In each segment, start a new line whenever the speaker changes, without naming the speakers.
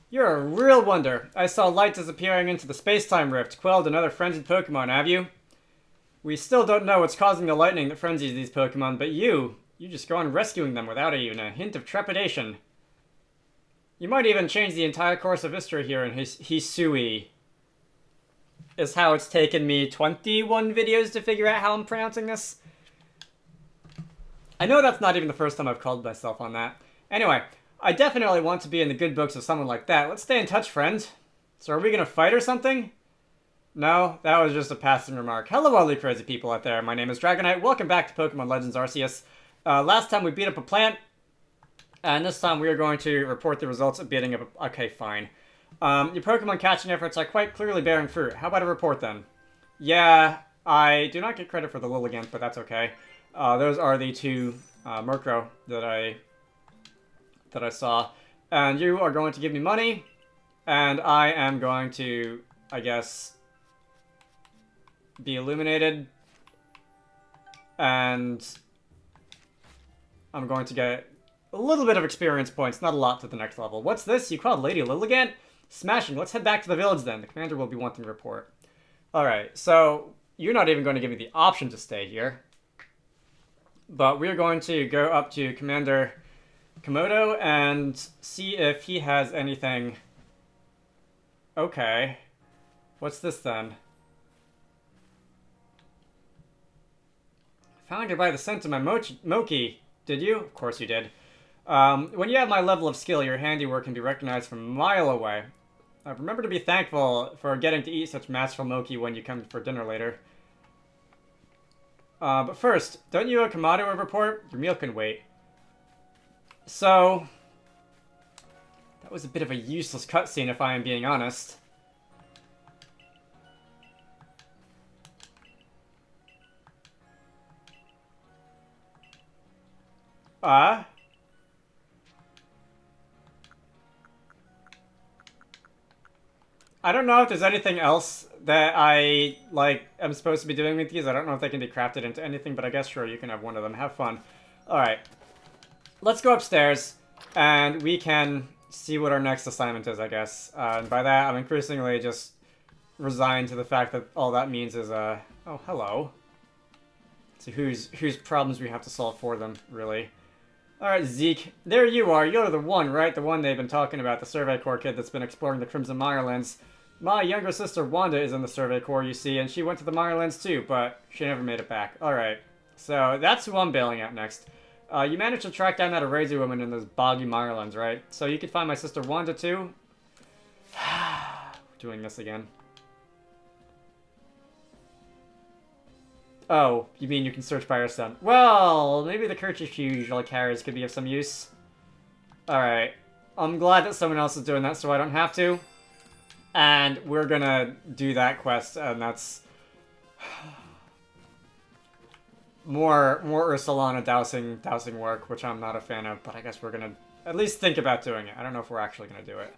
You're a real wonder. I saw light disappearing into the space-time rift, quelled another frenzied Pokemon, have you? We still don't know what's causing the lightning that frenzies these Pokemon, but you just go on rescuing them without even a hint of trepidation. You might even change the entire course of history here in Hisui. Is how it's taken me 21 videos to figure out how I'm pronouncing this. I know that's not even the first time I've called myself on that. Anyway, I definitely want to be in the good books of someone like that. Let's stay in touch, friend. So are we gonna fight or something? No, that was just a passing remark. Hello, all you crazy people out there. My name is Dragonite. Welcome back to Pokemon Legends Arceus. Last time we beat up a plant, and this time we are going to report the results of beating up a... Okay, fine. Your Pokemon catching efforts are quite clearly bearing fruit. How about a report then? Yeah, I do not get credit for the Lilligant, but that's okay. Those are the two Murkrow that I saw. And you are going to give me money, and I am going to, I guess, be illuminated, and I'm going to get a little bit of experience points, not a lot, to the next level. What's this? You called Lady Lilligant? Smashing. Let's head back to the village then. The commander will be wanting to report. Alright, so you're not even going to give me the option to stay here. But we're going to go up to Commander Komodo and see if he has anything. Okay. What's this then? Found her by the scent of my Moki. Did you? Of course you did. When you have my level of skill, your handiwork can be recognized from a mile away. Remember to be thankful for getting to eat such masterful Moki when you come for dinner later. But first, don't you owe Kamado a report? Your meal can wait. So, that was a bit of a useless cutscene if I am being honest. I don't know if there's anything else that I, am supposed to be doing with these. I don't know if they can be crafted into anything, but I guess sure, you can have one of them. Have fun. Alright. Let's go upstairs, and we can see what our next assignment is, I guess. And by that, I'm increasingly just resigned to the fact that all that means is, oh, hello. So whose problems we have to solve for them, really. Alright, Zeke. There you are. You're the one, right? The one they've been talking about, the Survey Corps kid that's been exploring the Crimson Mirelands. My younger sister Wanda is in the Survey Corps, you see, and she went to the Mirelands too, but she never made it back. Alright, so that's who I'm bailing out next. You managed to track down that Eraser woman in those boggy Mirelands, right? So you could find my sister Wanda too? Doing this again. Oh, you mean you can search by her son? Well, maybe the kerchief she usually carries could be of some use. Alright, I'm glad that someone else is doing that so I don't have to. And we're gonna do that quest, and that's more Ursulana dowsing work, which I'm not a fan of, but I guess we're gonna at least think about doing it. I don't know if we're actually gonna do it.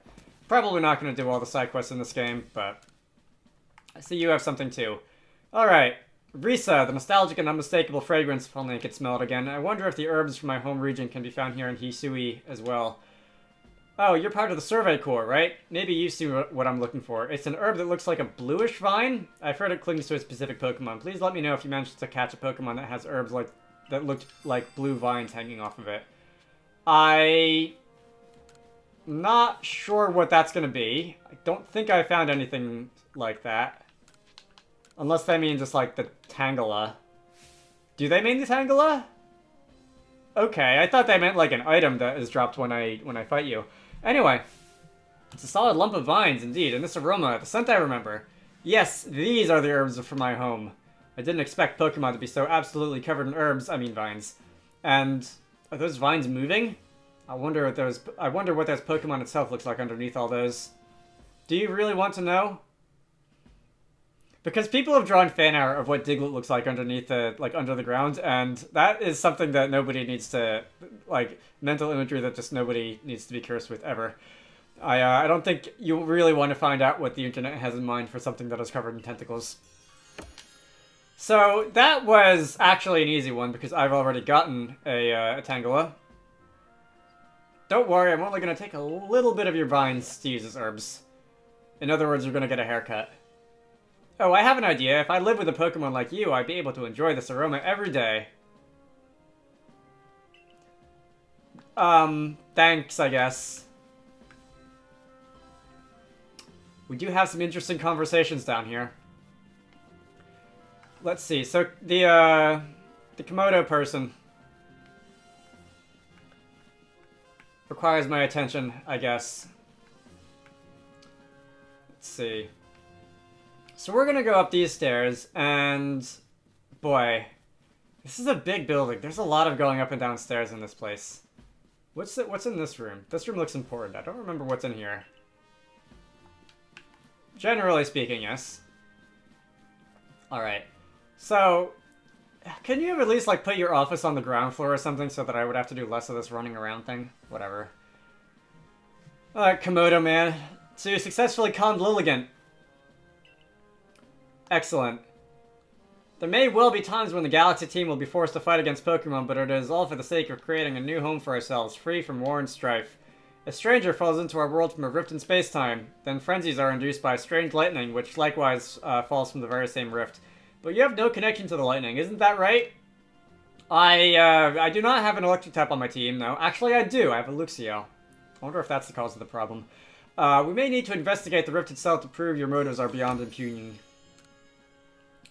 Probably not gonna do all the side quests in this game, but I see you have something too. Alright, Risa, the nostalgic and unmistakable fragrance, if only I could smell it again. I wonder if the herbs from my home region can be found here in Hisui as well. Oh, you're part of the Survey Corps, right? Maybe you see what I'm looking for. It's an herb that looks like a bluish vine. I've heard it clings to a specific Pokemon. Please let me know if you managed to catch a Pokemon that has herbs that looked like blue vines hanging off of it. I'm not sure what that's going to be. I don't think I found anything like that. Unless they mean just like the Tangela. Do they mean the Tangela? Okay, I thought they meant like an item that is dropped when I fight you. Anyway, it's a solid lump of vines, indeed, and this aroma, the scent I remember. Yes, these are the herbs from my home. I didn't expect Pokemon to be so absolutely covered in herbs, I mean vines. And are those vines moving? I wonder what those Pokemon itself looks like underneath all those. Do you really want to know? Because people have drawn fan art of what Diglett looks like underneath under the ground, and that is something that nobody needs to, mental imagery that just nobody needs to be cursed with ever. I don't think you really want to find out what the internet has in mind for something that is covered in tentacles. So that was actually an easy one because I've already gotten a Tangela. Don't worry, I'm only gonna take a little bit of your vines to use as herbs. In other words, you're gonna get a haircut. Oh, I have an idea. If I lived with a Pokemon like you, I'd be able to enjoy this aroma every day. Thanks, I guess. We do have some interesting conversations down here. Let's see. So, the Komodo person requires my attention, I guess. Let's see. So we're gonna go up these stairs, and boy, this is a big building. There's a lot of going up and down stairs in this place. What's in this room? This room looks important. I don't remember what's in here. Generally speaking, yes. Alright. So, can you at least, like, put your office on the ground floor or something so that I would have to do less of this running around thing? Whatever. Alright, Komodo man. So you successfully calmed Lilligant. Excellent. There may well be times when the Galaxy team will be forced to fight against Pokemon, but it is all for the sake of creating a new home for ourselves, free from war and strife. A stranger falls into our world from a rift in space-time. Then frenzies are induced by strange lightning, which likewise falls from the very same rift. But you have no connection to the lightning, isn't that right? I do not have an electric type on my team, no. Actually, I do. I have a Luxio. I wonder if that's the cause of the problem. We may need to investigate the rift itself to prove your motives are beyond impugning.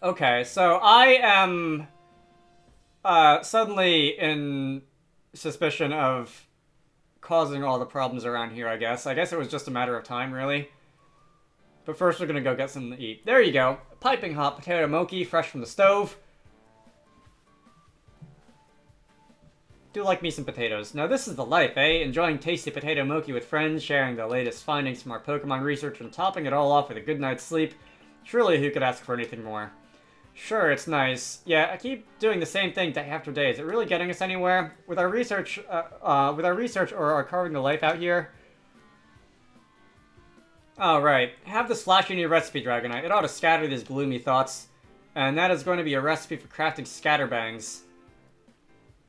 Okay, so I am suddenly in suspicion of causing all the problems around here, I guess. I guess it was just a matter of time, really. But first we're gonna go get something to eat. There you go. Piping hot potato mochi, fresh from the stove. Do like me some potatoes. Now this is the life, eh? Enjoying tasty potato mochi with friends, sharing the latest findings from our Pokemon research, and topping it all off with a good night's sleep. Surely who could ask for anything more? Sure, it's nice. Yeah, I keep doing the same thing day after day. Is it really getting us anywhere? With our research or our carving the life out here? Oh, right. Have this flash in your recipe, Dragonite. It ought to scatter these gloomy thoughts. And that is going to be a recipe for crafting scatterbangs.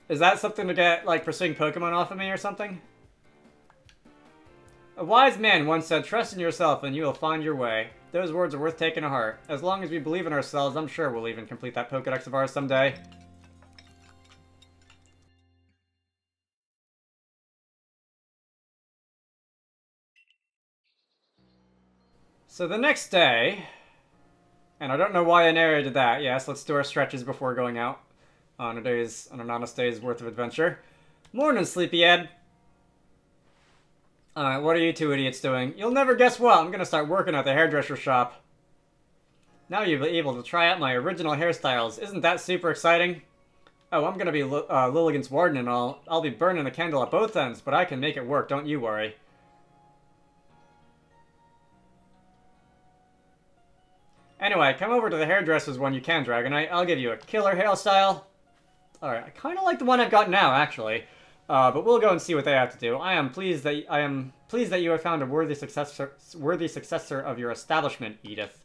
Is that something to get, like, pursuing Pokemon off of me or something? A wise man once said, trust in yourself and you will find your way. Those words are worth taking to heart. As long as we believe in ourselves, I'm sure we'll even complete that Pokedex of ours someday. So the next day, and I don't know why I narrated that. Yes, let's do our stretches before going out on an honest day's worth of adventure. Morning, sleepyhead. Alright, what are you two idiots doing? You'll never guess what, I'm gonna start working at the hairdresser shop. Now you'll be able to try out my original hairstyles. Isn't that super exciting? Oh, I'm gonna be Lilligant's warden and all. I'll be burning the candle at both ends, but I can make it work, don't you worry. Anyway, come over to the hairdressers when you can, Dragonite. I'll give you a killer hairstyle. Alright, I kinda like the one I've got now, actually. But we'll go and see what they have to do. I am pleased that you have found a worthy successor of your establishment, Edith.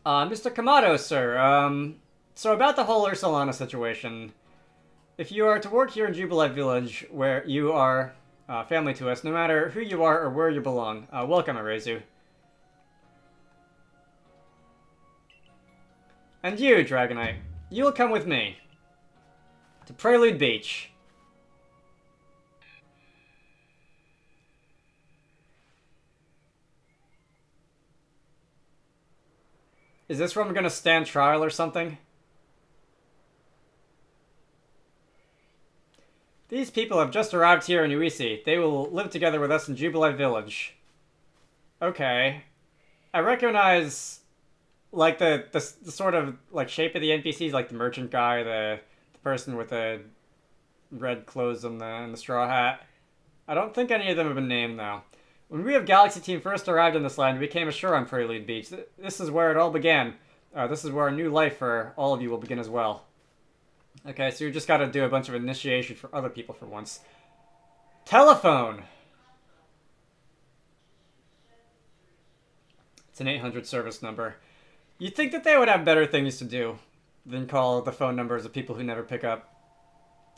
Mr. Kamado, sir. So about the whole Ursulana situation. If you are to work here in Jubilee Village, where you are family to us, no matter who you are or where you belong, welcome, Arezu. And you, Dragonite, you will come with me. To Prelude Beach. Is this where I'm gonna stand trial or something? These people have just arrived here in Uisi. They will live together with us in Jubilee Village. Okay. I recognize, like, the sort of, like, shape of the NPCs, like the merchant guy, the person with the red clothes and the straw hat. I don't think any of them have been named, though. When we of Galaxy Team first arrived in this land, we came ashore on Prelude Beach. This is where it all began. This is where a new life for all of you will begin as well. Okay, so you just gotta do a bunch of initiation for other people for once. Telephone! It's an 800 service number. You'd think that they would have better things to do than call the phone numbers of people who never pick up.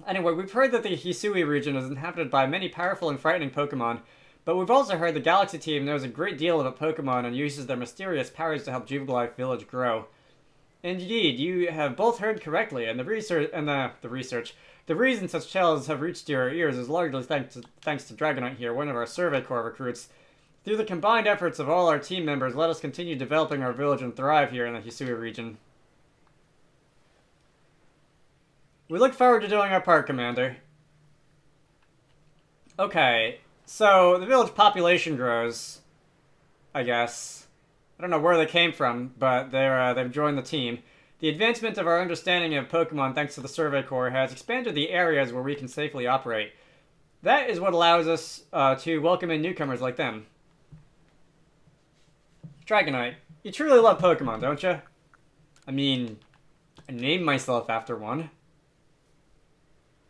Anyway, we've heard that the Hisui region is inhabited by many powerful and frightening Pokemon, but we've also heard the Galaxy team knows a great deal about Pokemon and uses their mysterious powers to help Jubilife Village grow. Indeed, you have both heard correctly, and the reason such tales have reached your ears is largely thanks to Dragonite here, one of our Survey Corps recruits. Through the combined efforts of all our team members, let us continue developing our village and thrive here in the Hisui region. We look forward to doing our part, Commander. Okay, so the village population grows, I guess. I don't know where they came from, but they've joined the team. The advancement of our understanding of Pokemon thanks to the Survey Corps has expanded the areas where we can safely operate. That is what allows us to welcome in newcomers like them. Dragonite, you truly love Pokemon, don't you? I mean, I named myself after one.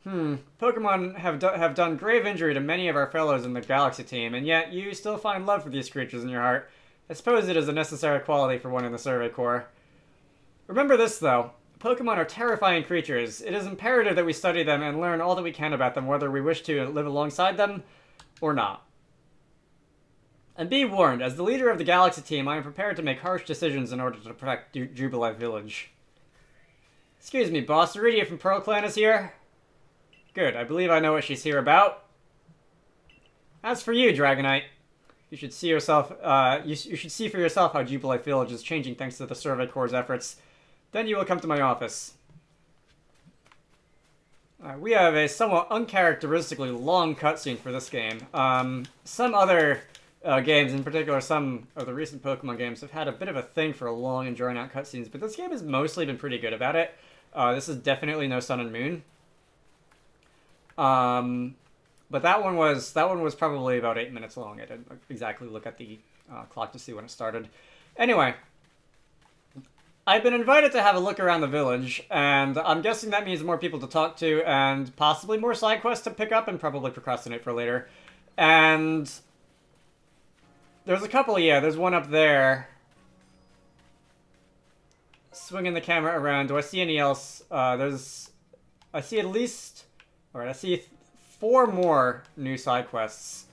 Pokemon have done grave injury to many of our fellows in the Galaxy team, and yet you still find love for these creatures in your heart. I suppose it is a necessary quality for one in the Survey Corps. Remember this, though. Pokemon are terrifying creatures. It is imperative that we study them and learn all that we can about them, whether we wish to live alongside them or not. And be warned, as the leader of the Galaxy team, I am prepared to make harsh decisions in order to protect Jubilife Village. Excuse me, boss. Iridia from Pearl Clan is here? Good, I believe I know what she's here about. As for you, Dragonite, you should see yourself. You should see for yourself how Jubilife Village is changing thanks to the Survey Corps' efforts. Then you will come to my office. We have a somewhat uncharacteristically long cutscene for this game. Some other games, in particular some of the recent Pokemon games, have had a bit of a thing for long and drawn-out cutscenes, but this game has mostly been pretty good about it. This is definitely no Sun and Moon. But that one was probably about 8 minutes long. I didn't exactly look at the clock to see when it started. Anyway, I've been invited to have a look around the village, and I'm guessing that means more people to talk to, and possibly more side quests to pick up, and probably procrastinate for later. And there's a couple, yeah, there's one up there. Swinging the camera around. Do I see any else? I see at least... Alright, I see 4 more new side quests.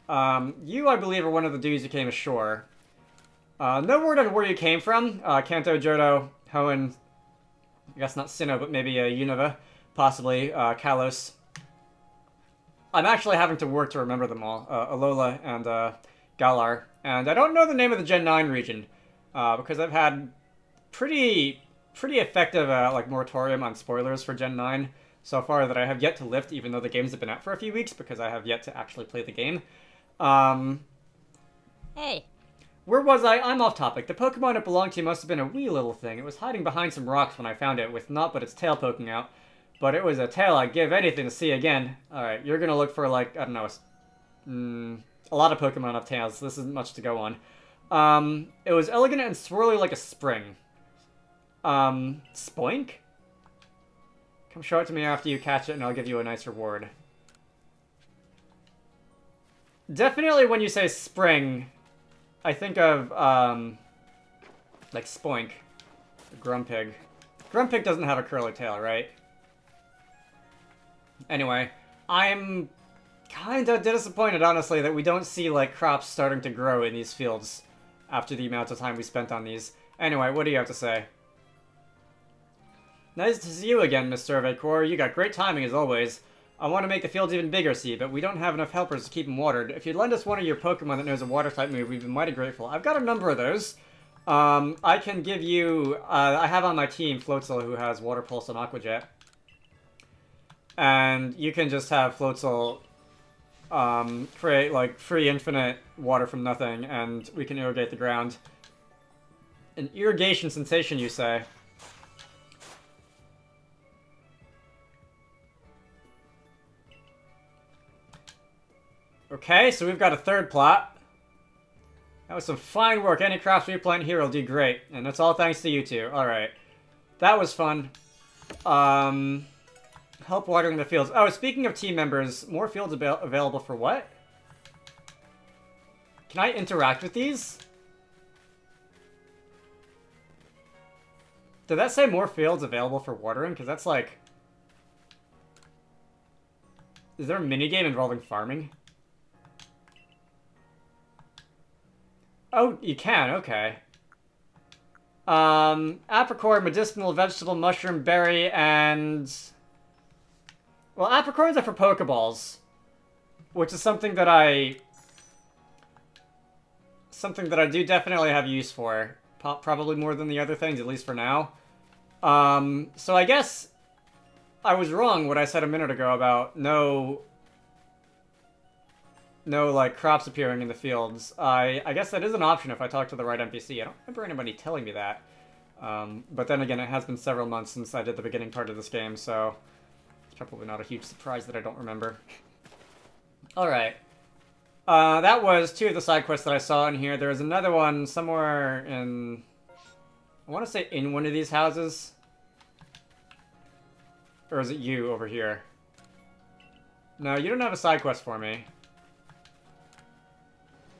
You, I believe, are one of the dudes who came ashore. No word on where you came from. Kanto, Johto, Hoenn, I guess not Sinnoh, but maybe Unova, possibly Kalos. I'm actually having to work to remember them all. Alola and Galar. And I don't know the name of the Gen 9 region, because I've had pretty effective like moratorium on spoilers for Gen 9 so far that I have yet to lift, even though the games have been out for a few weeks, because I have yet to actually play the game.
Hey.
Where was I? I'm off topic. The Pokemon it belonged to must have been a wee little thing. It was hiding behind some rocks when I found it, with naught but its tail poking out. But it was a tail I'd give anything to see again. Alright, you're gonna look for, like, I don't know, a lot of Pokemon have tails. This isn't much to go on. It was elegant and swirly like a spring. Spoink? Come show it to me after you catch it and I'll give you a nice reward. Definitely when you say spring, I think of, like Spoink. Grumpig. Grumpig doesn't have a curly tail, right? Anyway, I'm kinda disappointed, honestly, that we don't see, like, crops starting to grow in these fields after the amount of time we spent on these. Anyway, what do you have to say? Nice to see you again, Miss Survey Corps. You got great timing, as always. I want to make the fields even bigger, see, but we don't have enough helpers to keep them watered. If you'd lend us one of your Pokemon that knows a water-type move, we'd be mighty grateful. I've got a number of those. I can give you... I have on my team Floatzel, who has Water Pulse and Aqua Jet. And you can just have Floatzel create, like, free infinite water from nothing, and we can irrigate the ground. An irrigation sensation, you say? Okay, so we've got a third plot. That was some fine work. Any crops we plant here will do great. And that's all thanks to you two. Alright. That was fun. Help watering the fields. Oh, speaking of team members, more fields available for what? Can I interact with these? Did that say more fields available for watering? Because that's like... Is there a minigame involving farming? Oh, you can, okay. Apricot, medicinal, vegetable, mushroom, berry, and... Well, apricorns are for Pokeballs. Which is something that I do definitely have use for. Probably more than the other things, at least for now. So I guess I was wrong what I said a minute ago about no like crops appearing in the fields. I guess that is an option if I talk to the right NPC. I don't remember anybody telling me that. But then again, it has been several months since I did the beginning part of this game, so it's probably not a huge surprise that I don't remember. Alright. That was 2 of the side quests that I saw in here. There was another one somewhere in... I want to say in one of these houses. Or is it you over here? No, you don't have a side quest for me.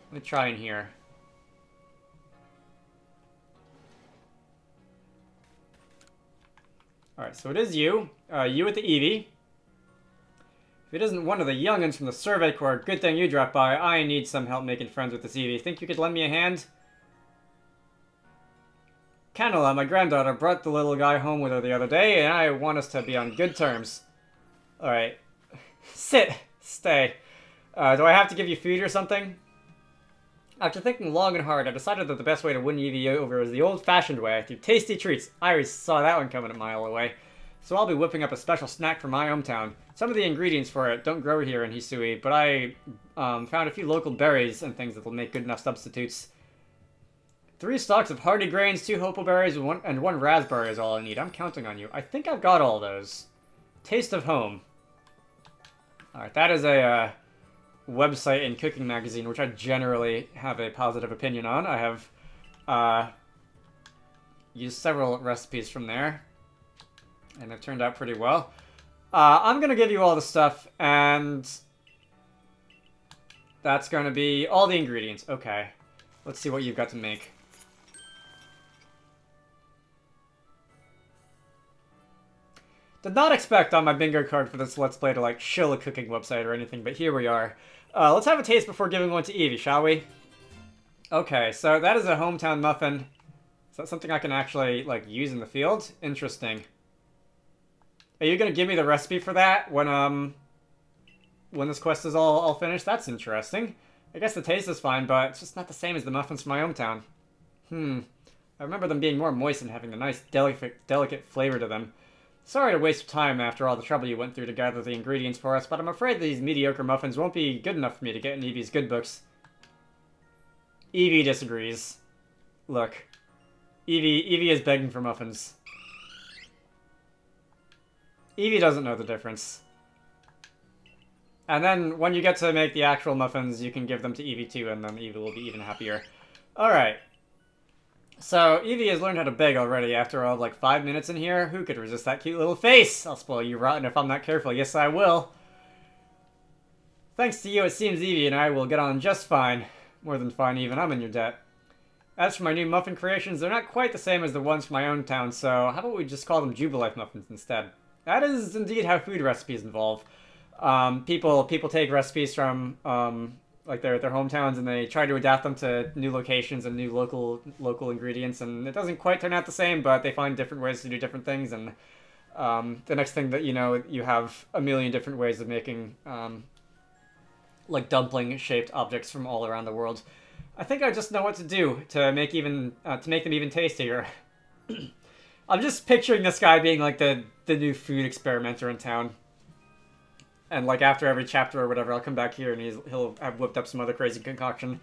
Let me try in here. Alright, so it is you. You with the Eevee. If it isn't one of the young'uns from the Survey Corps, good thing you dropped by. I need some help making friends with this Eevee. Think you could lend me a hand? Canela, my granddaughter, brought the little guy home with her the other day, and I want us to be on good terms. Alright. Sit. Stay. Do I have to give you food or something? After thinking long and hard, I decided that the best way to win Eevee over is the old-fashioned way, through tasty treats. I always saw that one coming a mile away. So I'll be whipping up a special snack from my hometown. Some of the ingredients for it don't grow here in Hisui, but I found a few local berries and things that will make good enough substitutes. 3 stalks of hardy grains, 2 hopo berries, and 1 raspberry is all I need. I'm counting on you. I think I've got all those. Taste of Home. Alright, that is a website and cooking magazine, which I generally have a positive opinion on. I have used several recipes from there, and they've turned out pretty well. I'm going to give you all the stuff, and that's going to be all the ingredients. Okay, let's see what you've got to make. Did not expect on my bingo card for this Let's Play to, like, shill a cooking website or anything, but here we are. Let's have a taste before giving one to Eevee, shall we? Okay, so that is a hometown muffin. Is that something I can actually, like, use in the field? Interesting. Are you gonna give me the recipe for that when this quest is all finished? That's interesting. I guess the taste is fine, but it's just not the same as the muffins from my hometown. I remember them being more moist and having a nice, delicate flavor to them. Sorry to waste time after all the trouble you went through to gather the ingredients for us, but I'm afraid these mediocre muffins won't be good enough for me to get in Eevee's good books. Eevee disagrees. Look. Eevee is begging for muffins. Eevee doesn't know the difference. And then, when you get to make the actual muffins, you can give them to Eevee too, and then Eevee will be even happier. Alright. So, Eevee has learned how to beg already after all, like, 5 minutes in here. Who could resist that cute little face? I'll spoil you rotten if I'm not careful. Yes, I will. Thanks to you, it seems Eevee and I will get on just fine. More than fine, even. I'm in your debt. As for my new muffin creations, they're not quite the same as the ones from my own town, so how about we just call them Jubilife muffins instead? That is indeed how food recipes involve. People take recipes from, like their hometowns, and they try to adapt them to new locations and new local ingredients, and it doesn't quite turn out the same, but they find different ways to do different things, and the next thing that you know, you have a million different ways of making like dumpling-shaped objects from all around the world. I think I just know what to do to make them even tastier. I'm just picturing this guy being like the new food experimenter in town. And, like, after every chapter or whatever, I'll come back here and he'll have whipped up some other crazy concoction.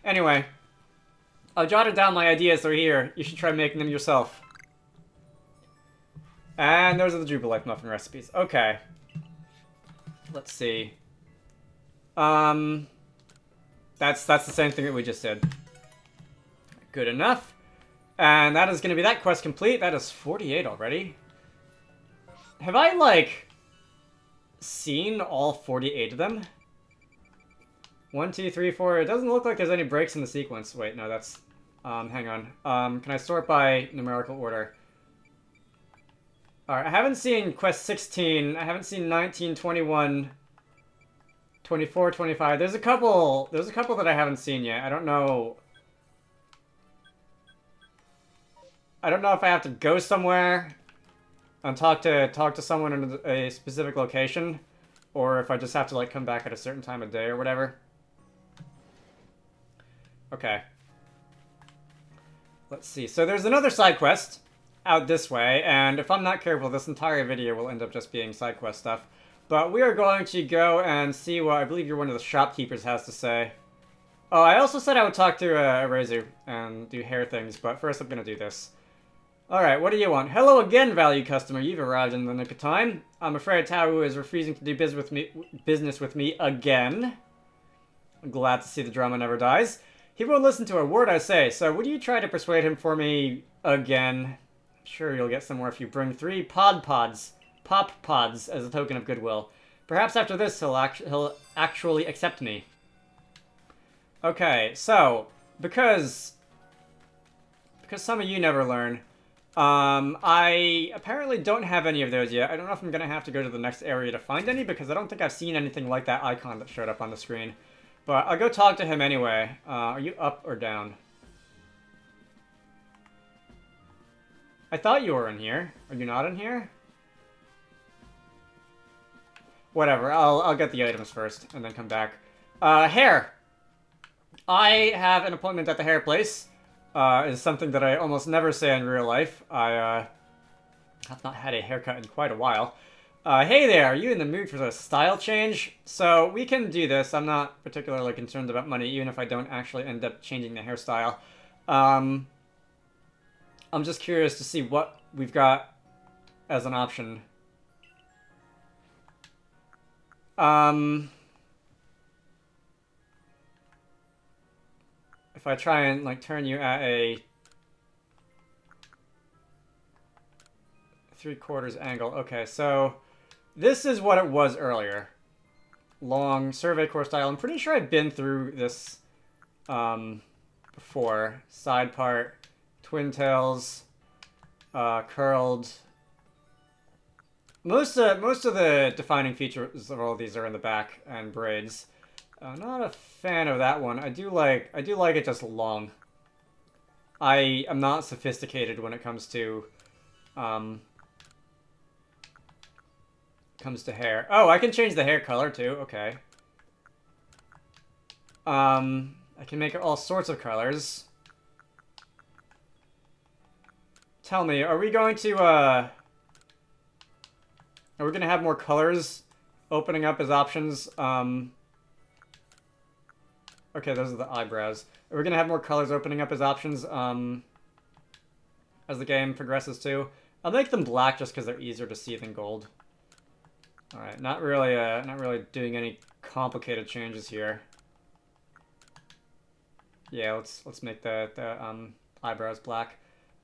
Anyway, I've jotted down my ideas. They're here. You should try making them yourself. And those are the Jubilife muffin recipes. Okay. Let's see. That's the same thing that we just did. Good enough. And that is going to be that quest complete. That is 48 already. Have I, like, seen all 48 of them? 1, 2, 3, 4. It doesn't look like there's any breaks in the sequence. Wait, no, that's... hang on. Can I sort by numerical order? Alright, I haven't seen quest 16. I haven't seen 19, 21, 24, 25. There's a couple that I haven't seen yet. I don't know. I don't know if I have to go somewhere and talk to someone in a specific location, or if I just have to like come back at a certain time of day or whatever. Okay. Let's see. So there's another side quest out this way, and if I'm not careful, this entire video will end up just being side quest stuff. But we are going to go and see what I believe you're one of the shopkeepers has to say. Oh, I also said I would talk to Rezu and do hair things, but first I'm going to do this. Alright, what do you want? Hello again, valued customer. You've arrived in the nick of time. I'm afraid Taru is refusing to do business with me again. I'm glad to see the drama never dies. He won't listen to a word I say, so would you try to persuade him for me again? I'm sure you'll get somewhere if you bring 3 pop pods as a token of goodwill. Perhaps after this he'll actually accept me. Okay, so because some of you never learn, I apparently don't have any of those yet. I don't know if I'm gonna have to go to the next area to find any, because I don't think I've seen anything like that icon that showed up on the screen. But I'll go talk to him anyway. Are you up or down? I thought you were in here. Are you not in here? Whatever, I'll get the items first and then come back. Hair! I have an appointment at the hair place. Is something that I almost never say in real life. I have not had a haircut in quite a while. Hey there, are you in the mood for a style change? So we can do this. I'm not particularly concerned about money, even if I don't actually end up changing the hairstyle. I'm just curious to see what we've got as an option. If I try and like turn you at a 3/4 angle. Okay, so this is what it was earlier. Long survey core style. I'm pretty sure I've been through this before. Side part, twin tails, curled. Most of the defining features of all of these are in the back, and braids. Not a fan of that one. I do like it just long. I am not sophisticated when it comes to hair. Oh, I can change the hair color too. Okay. I can make it all sorts of colors. Tell me, are we going to have more colors opening up as options? Okay, those are the eyebrows. Are we gonna have more colors opening up as options as the game progresses too? I'll make them black just because they're easier to see than gold. All right, not really doing any complicated changes here. Yeah, let's make the eyebrows black.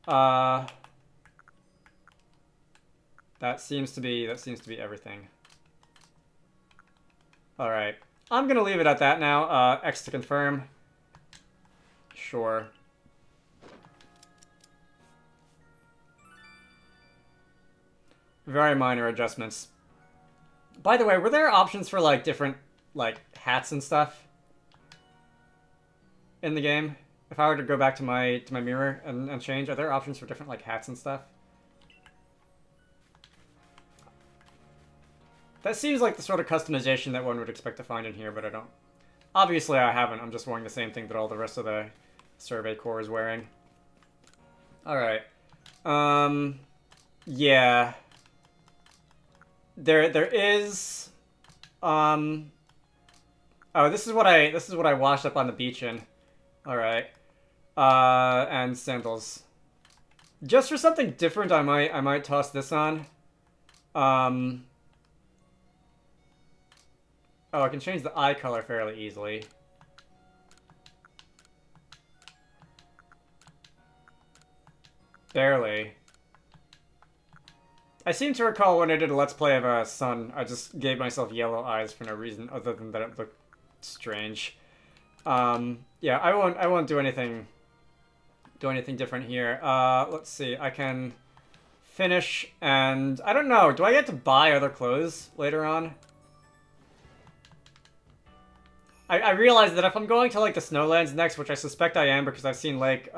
That seems to be everything. All right, I'm gonna leave it at that now. X to confirm. Sure. Very minor adjustments. By the way, were there options for like different like hats and stuff in the game? If I were to go back to my mirror and change, are there options for different like hats and stuff? That seems like the sort of customization that one would expect to find in here, but I don't. Obviously, I haven't. I'm just wearing the same thing that all the rest of the survey corps is wearing. All right. Yeah. There is. Oh, this is what I washed up on the beach in. All right. And sandals. Just for something different, I might toss this on. Oh, I can change the eye color fairly easily. Barely. I seem to recall when I did a Let's Play of Sun, I just gave myself yellow eyes for no reason other than that it looked strange. Yeah, I won't do anything different here. Let's see. I can finish, and I don't know. Do I get to buy other clothes later on? I realized that if I'm going to like the Snowlands next, which I suspect I am because I've seen Lake,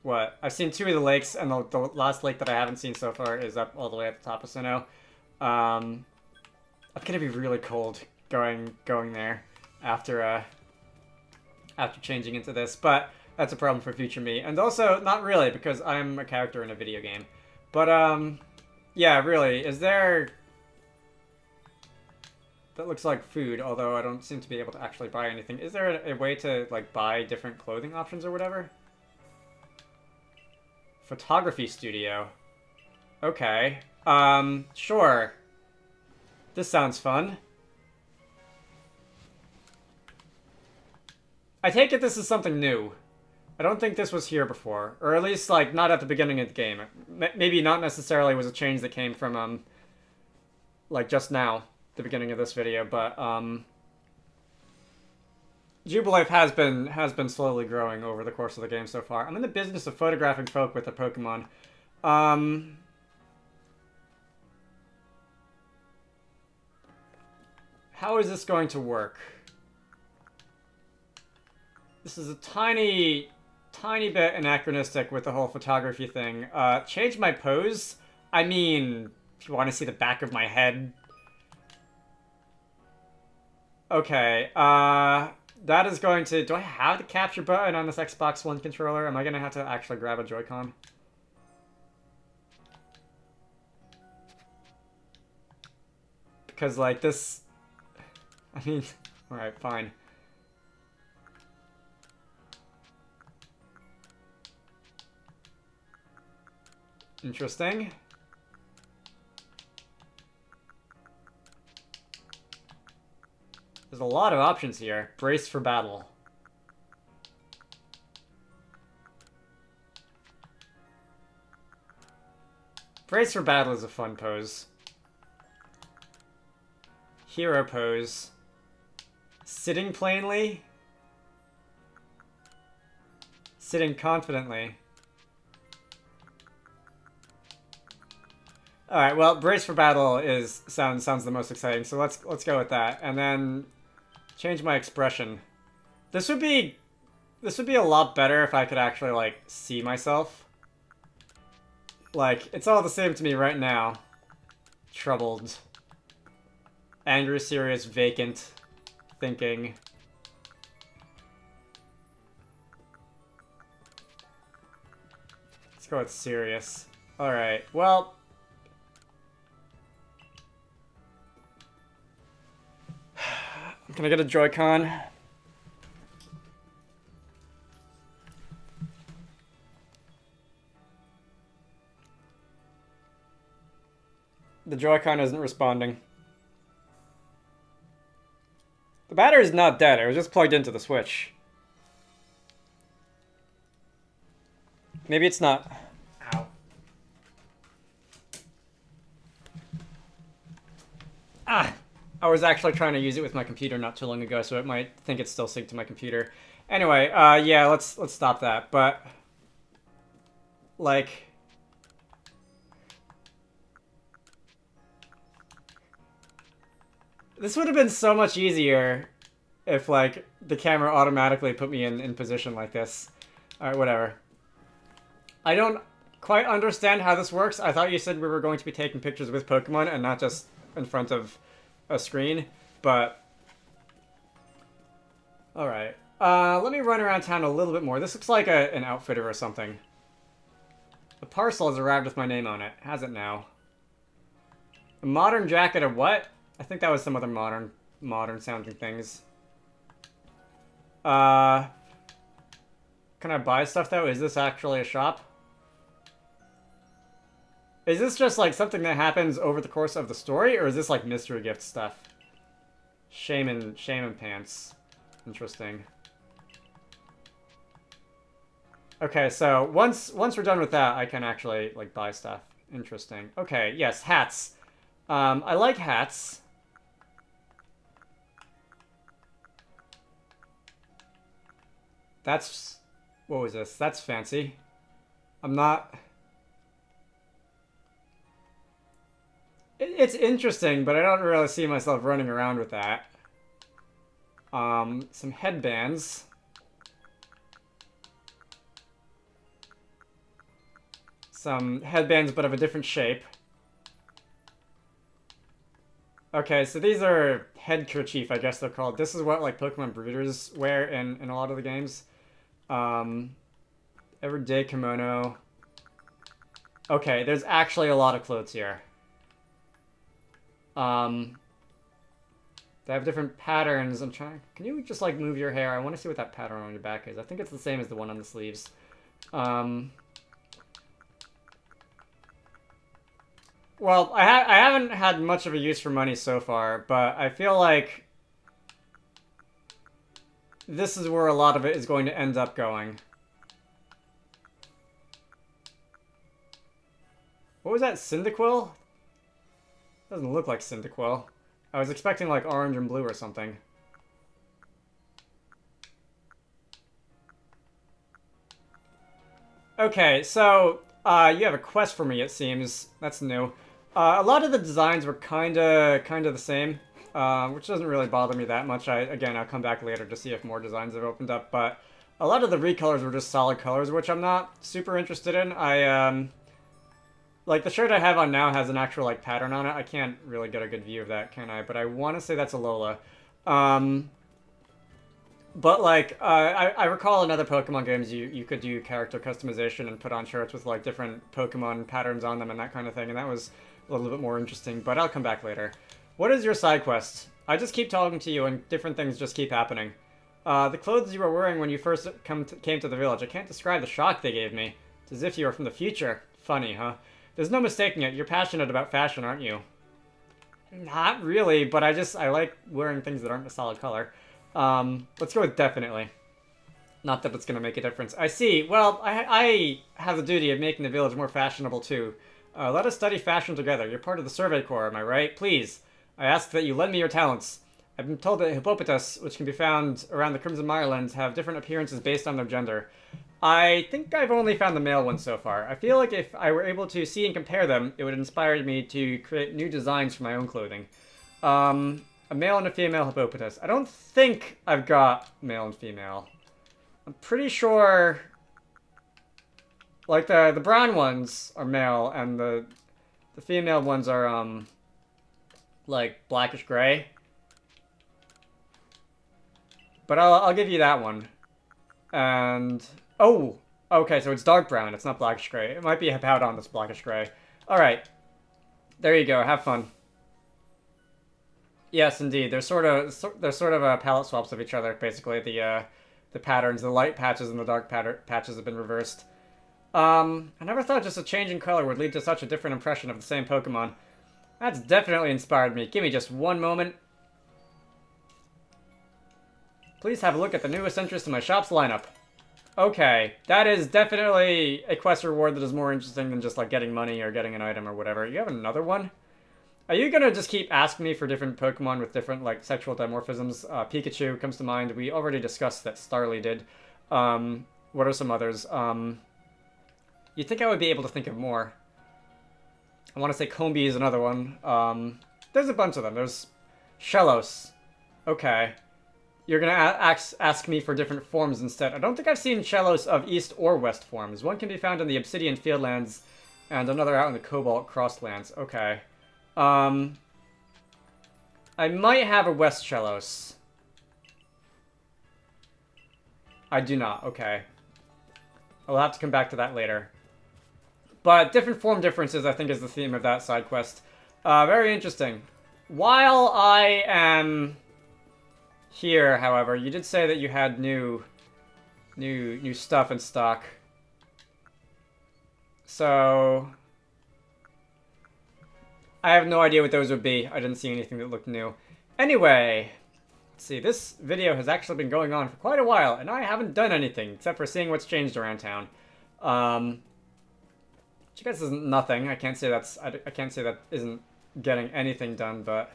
what? I've seen 2 of the lakes, and the last lake that I haven't seen so far is up all the way at the top of Sinnoh. It's gonna be really cold going there after changing into this, but that's a problem for future me. And also, not really, because I'm a character in a video game. But, yeah, really, is there... That looks like food, although I don't seem to be able to actually buy anything. Is there a way to, like, buy different clothing options or whatever? Photography studio. Okay. Sure. This sounds fun. I take it this is something new. I don't think this was here before. Or at least, like, not at the beginning of the game. Maybe not necessarily was a change that came from, like, just now. The beginning of this video, but, Jubilife has been slowly growing over the course of the game so far. I'm in the business of photographing folk with a Pokemon. How is this going to work? This is a tiny bit anachronistic with the whole photography thing. Change my pose? I mean, if you want to see the back of my head. Okay, that is going to... Do I have the capture button on this Xbox One controller? Am I going to have to actually grab a Joy-Con? Because, like, this... I mean... Alright, fine. Interesting. There's a lot of options here. Brace for battle. Brace for battle is a fun pose. Hero pose. Sitting plainly. Sitting confidently. Alright, well, brace for battle sounds the most exciting, so let's go with that. And then change my expression. This would be a lot better if I could actually, like, see myself. Like, it's all the same to me right now. Troubled. Angry, serious, vacant. Thinking. Let's go with serious. Alright, well... Can I get a Joy-Con? The Joy-Con isn't responding. The battery's not dead, it was just plugged into the Switch. Maybe it's not... Ow. Ah! I was actually trying to use it with my computer not too long ago, so it might think it's still synced to my computer. Anyway, yeah, let's stop that. But, like, this would have been so much easier if, like, the camera automatically put me in position like this. Alright, whatever. I don't quite understand how this works. I thought you said we were going to be taking pictures with Pokemon and not just in front of a screen, but... Alright. Let me run around town a little bit more. This looks like an outfitter or something. The parcel has arrived with my name on it. Has it now? A modern jacket of what? I think that was some other modern sounding things. Can I buy stuff though? Is this actually a shop? Is this just like something that happens over the course of the story, or is this like mystery gift stuff? Shaman pants. Interesting. Okay, so once we're done with that, I can actually like buy stuff. Interesting. Okay, yes, hats. I like hats. That's... What was this? That's fancy. I'm not... It's interesting, but I don't really see myself running around with that. Some headbands. Some headbands, but of a different shape. Okay, so these are head kerchief, I guess they're called. This is what, like, Pokemon breeders wear in a lot of the games. Everyday kimono. Okay, there's actually a lot of clothes here. They have different patterns. I'm trying... Can you just, like, move your hair? I want to see what that pattern on your back is. I think it's the same as the one on the sleeves. Well, I haven't had much of a use for money so far, but I feel like this is where a lot of it is going to end up going. What was that, Cyndaquil? Doesn't look like Cyndaquil. I was expecting like orange and blue or something. Okay, so you have a quest for me, it seems. That's new. A lot of the designs were kinda the same, which doesn't really bother me that much. Again, I'll come back later to see if more designs have opened up, but a lot of the recolors were just solid colors, which I'm not super interested in. Like, the shirt I have on now has an actual, like, pattern on it. I can't really get a good view of that, can I? But I want to say that's a Lola. But, like, I recall in other Pokemon games you could do character customization and put on shirts with, like, different Pokemon patterns on them and that kind of thing, and that was a little bit more interesting, but I'll come back later. What is your side quest? I just keep talking to you and different things just keep happening. The clothes you were wearing when you first came to the village, I can't describe the shock they gave me. It's as if you were from the future. Funny, huh? There's no mistaking it. You're passionate about fashion, aren't you? Not really, but I like wearing things that aren't a solid color. Let's go with definitely. Not that it's going to make a difference. I see. Well, I have the duty of making the village more fashionable, too. Let us study fashion together. You're part of the Survey Corps, am I right? Please. I ask that you lend me your talents. I've been told that hippopotas, which can be found around the Crimson Mirelands, have different appearances based on their gender. I think I've only found the male one so far. I feel like if I were able to see and compare them, it would inspire me to create new designs for my own clothing. A male and a female hippopotas. I don't think I've got male and female. I'm pretty sure... Like, the brown ones are male, and the female ones are, like, blackish gray. But I'll give you that one. And... Oh! Okay, so it's dark brown. It's not blackish gray. It might be Hippowdon that's blackish gray. Alright. There you go. Have fun. Yes, indeed. They're sort of palette swaps of each other, basically. The patterns, the light patches and the dark patches have been reversed. I never thought just a change in color would lead to such a different impression of the same Pokemon. That's definitely inspired me. Give me just one moment. Please have a look at the newest entrance to my shop's lineup. Okay, that is definitely a quest reward that is more interesting than just like getting money or getting an item or whatever. You have another one? Are you gonna just keep asking me for different Pokemon with different like sexual dimorphisms? Pikachu comes to mind. We already discussed that Starly did. What are some others? You'd think I would be able to think of more. I want to say Combi is another one. There's a bunch of them. There's Shellos. Okay. You're going to ask me for different forms instead. I don't think I've seen Shellos of East or West forms. One can be found in the Obsidian Fieldlands and another out in the Cobalt Crosslands. Okay. I might have a West Shellos. I do not. Okay. I'll have to come back to that later. But different form differences, I think, is the theme of that side quest. Very interesting. While I am here, however, you did say that you had new stuff in stock. So I have no idea what those would be. I didn't see anything that looked new. Anyway, let's see. This video has actually been going on for quite a while, and I haven't done anything except for seeing what's changed around town. Which I guess isn't nothing. I can't say that isn't getting anything done, but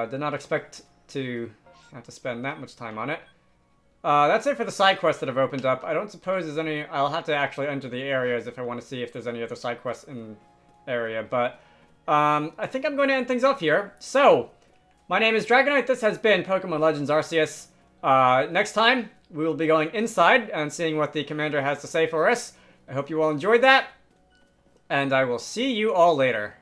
did not expect to have to spend that much time on it. That's it for the side quests that have opened up. I don't suppose there's any... I'll have to actually enter the areas if I want to see if there's any other side quests in the area, but I think I'm going to end things off here. So, My name is Dragonite. This has been Pokemon Legends Arceus. Next time, we will be going inside and seeing what the commander has to say for us. I hope you all enjoyed that. And I will see you all later.